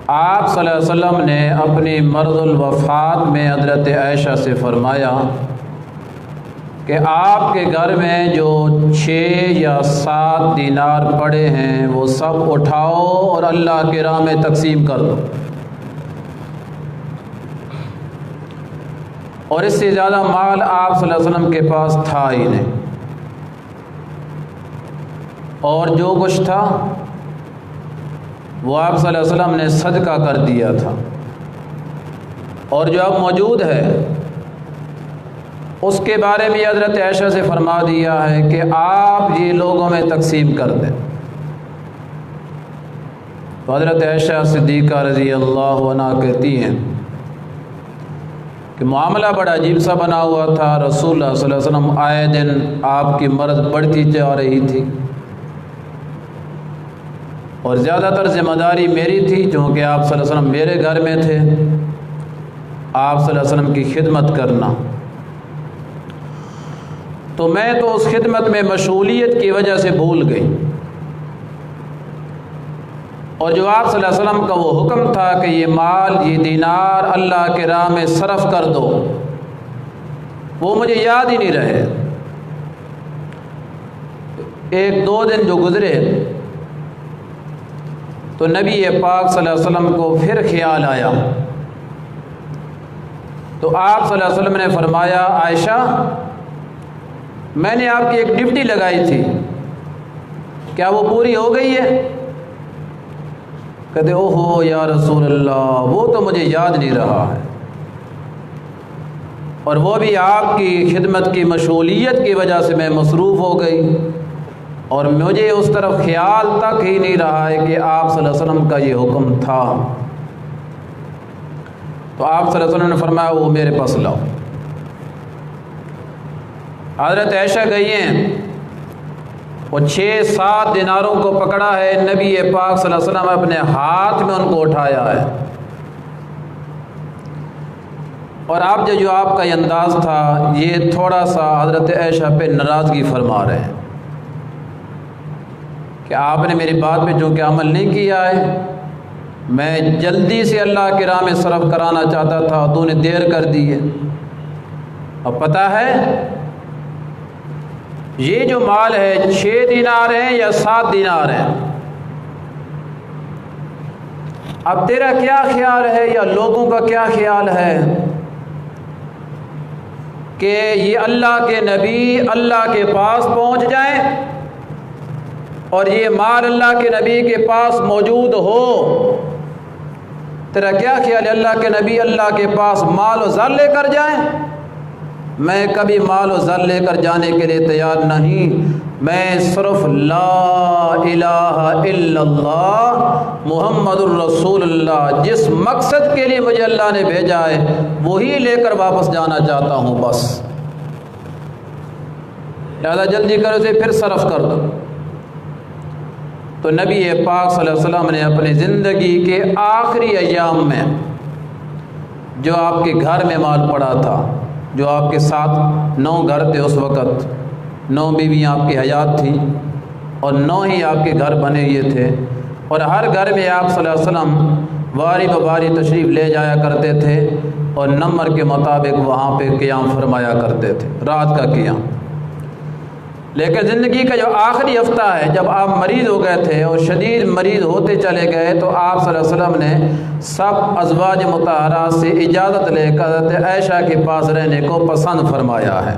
آپ صلی اللہ علیہ وسلم نے اپنی مرض الوفات میں حضرت عائشہ سے فرمایا کہ آپ کے گھر میں جو 6 یا 7 دینار پڑے ہیں وہ سب اٹھاؤ اور اللہ کی راہ میں تقسیم کر دو، اور اس سے زیادہ مال آپ صلی اللہ علیہ وسلم کے پاس تھا ہی نہیں، اور جو کچھ تھا وہ آپ صلی اللہ علیہ وسلم نے صدقہ کر دیا تھا، اور جو اب موجود ہے اس کے بارے میں حضرت عائشہ سے فرما دیا ہے کہ آپ یہ لوگوں میں تقسیم کر دیں۔ تو حضرت عائشہ صدیقہ رضی اللہ عنہا کہتی ہیں کہ معاملہ بڑا عجیب سا بنا ہوا تھا۔ رسول اللہ صلی اللہ علیہ وسلم آئے دن آپ کی مرض بڑھتی جا رہی تھی، اور زیادہ تر ذمہ داری میری تھی، چونکہ آپ صلی اللہ علیہ وسلم میرے گھر میں تھے، آپ صلی اللہ علیہ وسلم کی خدمت کرنا۔ تو میں تو اس خدمت میں مشغولیت کی وجہ سے بھول گئی، اور جو آپ صلی اللہ علیہ وسلم کا وہ حکم تھا کہ یہ مال، یہ دینار اللہ کے راہ میں صرف کر دو، وہ مجھے یاد ہی نہیں رہے۔ 1-2 دن جو گزرے تو نبی پاک صلی اللہ علیہ وسلم کو پھر خیال آیا، تو آپ صلی اللہ علیہ وسلم نے فرمایا، عائشہ میں نے آپ کی ایک ڈیوٹی لگائی تھی، کیا وہ پوری ہو گئی ہے؟ کہتے اوہو یا رسول اللہ، وہ تو مجھے یاد نہیں رہا ہے، اور وہ بھی آپ کی خدمت کی مشغولیت کی وجہ سے میں مصروف ہو گئی، اور مجھے اس طرف خیال تک ہی نہیں رہا ہے کہ آپ صلی اللہ علیہ وسلم کا یہ حکم تھا۔ تو آپ صلی اللہ علیہ وسلم نے فرمایا وہ میرے پاس لاؤ۔ حضرت عائشہ گئی ہیں، وہ 6-7 دیناروں کو پکڑا ہے، نبی پاک صلی اللہ علیہ وسلم اپنے ہاتھ میں ان کو اٹھایا ہے، اور آپ جو آپ کا یہ انداز تھا، یہ تھوڑا سا حضرت عائشہ پہ ناراضگی فرما رہے ہیں کہ آپ نے میری بات پہ چونکہ عمل نہیں کیا ہے، میں جلدی سے اللہ کی راہ میں صرف کرانا چاہتا تھا، تو نے دیر کر دی ہے۔ اب پتہ ہے یہ جو مال ہے 6 دینار ہیں یا 7 دینار ہیں، اب تیرا کیا خیال ہے یا لوگوں کا کیا خیال ہے کہ یہ اللہ کے نبی اللہ کے پاس پہنچ جائیں اور یہ مال اللہ کے نبی کے پاس موجود ہو؟ تیرا کیا خیال ہے اللہ کے نبی اللہ کے پاس مال و زر لے کر جائیں؟ میں کبھی مال و زر لے کر جانے کے لیے تیار نہیں، میں صرف لا الہ الا اللہ محمد الرسول اللہ، جس مقصد کے لیے مجھے اللہ نے بھیجا ہے وہی لے کر واپس جانا چاہتا ہوں، بس لہذا جلدی کر اسے پھر صرف کر دو۔ تو نبی پاک صلی اللہ علیہ وسلم نے اپنی زندگی کے آخری ایام میں جو آپ کے گھر میں مال پڑا تھا، جو آپ کے ساتھ 9 گھر تھے اس وقت، 9 بیویاں آپ کی حیات تھیں، اور 9 ہی آپ کے گھر بنے ہوئے تھے، اور ہر گھر میں آپ صلی اللہ علیہ وسلم واری بواری تشریف لے جایا کرتے تھے، اور نمبر کے مطابق وہاں پہ قیام فرمایا کرتے تھے، رات کا قیام۔ لیکن زندگی کا جو آخری ہفتہ ہے، جب آپ مریض ہو گئے تھے اور شدید مریض ہوتے چلے گئے، تو آپ صلی اللہ علیہ وسلم نے سب ازواج مطہرات سے اجازت لے کر حضرت عائشہ کے پاس رہنے کو پسند فرمایا ہے۔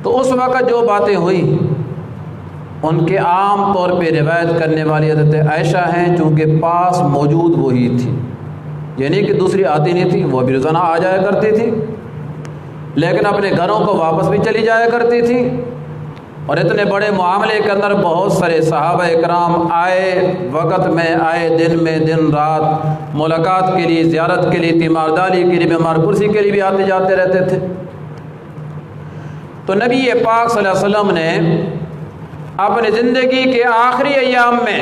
تو اس وقت جو باتیں ہوئی ان کے عام طور پہ روایت کرنے والی حضرت عائشہ ہیں، چونکہ پاس موجود وہی تھی، یعنی کہ دوسری آتی نہیں تھی، وہ بھی روزانہ آ جایا کرتی تھی، لیکن اپنے گھروں کو واپس بھی چلی جایا کرتی تھی، اور اتنے بڑے معاملے کے اندر بہت سارے صحابہ اکرام آئے وقت میں، آئے دن میں، دن رات ملاقات کے لیے، زیارت کے لیے، تیمارداری کے لیے، بیمار کرسی کے لیے بھی آتے جاتے رہتے تھے۔ تو نبی پاک صلی اللہ علیہ وسلم نے اپنی زندگی کے آخری ایام میں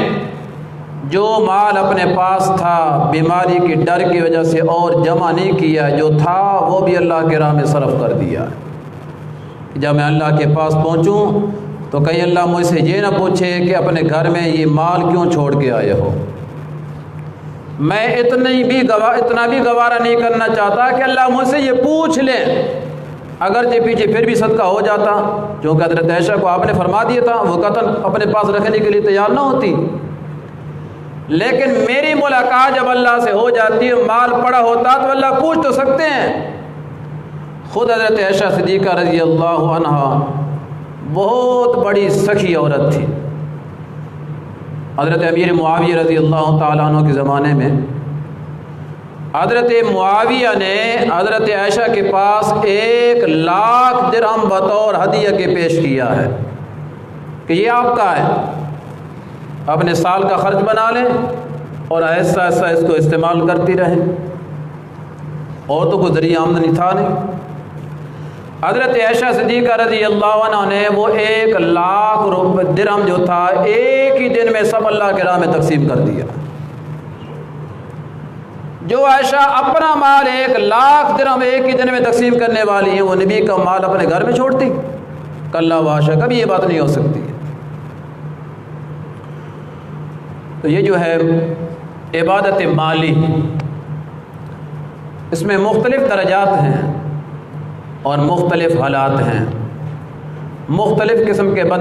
جو مال اپنے پاس تھا، بیماری کی ڈر کی وجہ سے اور جمع نہیں کیا، جو تھا وہ بھی اللہ کے راہ میں صرف کر دیا۔ جب میں اللہ کے پاس پہنچوں تو کہیں اللہ مجھ سے یہ نہ پوچھے کہ اپنے گھر میں یہ مال کیوں چھوڑ کے آئے ہو، میں اتنا بھی گوارا نہیں کرنا چاہتا کہ اللہ مجھ سے یہ پوچھ لیں، اگرچہ پیچھے پھر بھی صدقہ ہو جاتا، کیونکہ حضرت عائشہ کو آپ نے فرما دیا تھا وہ قطن اپنے پاس رکھنے کے لیے تیار نہ ہوتی، لیکن میری ملاقات جب اللہ سے ہو جاتی ہے، مال پڑا ہوتا تو اللہ پوچھ تو سکتے ہیں۔ خود حضرت عائشہ صدیقہ رضی اللہ عنہا بہت بڑی سخی عورت تھی۔ حضرت امیر معاویہ رضی اللہ تعالیٰ عنہ کے زمانے میں حضرت معاویہ نے حضرت عائشہ کے پاس 1,00,000 درہم بطور ہدیہ کے پیش کیا ہے کہ یہ آپ کا ہے، اپنے سال کا خرچ بنا لیں اور ایسا ایسا اس کو استعمال کرتی رہیں، اور تو کوئی ذریعہ آمدنی تھا نہیں۔ حضرت عائشہ صدیقہ رضی اللہ عنہ نے وہ 1,00,000 درہم جو تھا ایک ہی دن میں سب اللہ کے راہ میں تقسیم کر دیا۔ جو عائشہ اپنا مال 1,00,000 درہم ایک ہی دن میں تقسیم کرنے والی ہیں، وہ نبی کا مال اپنے گھر میں چھوڑتی؟ کلا وحاشا، کبھی یہ بات نہیں ہو سکتی۔ تو یہ جو ہے عبادت مالی، اس میں مختلف درجات ہیں اور مختلف حالات ہیں، مختلف قسم کے بندے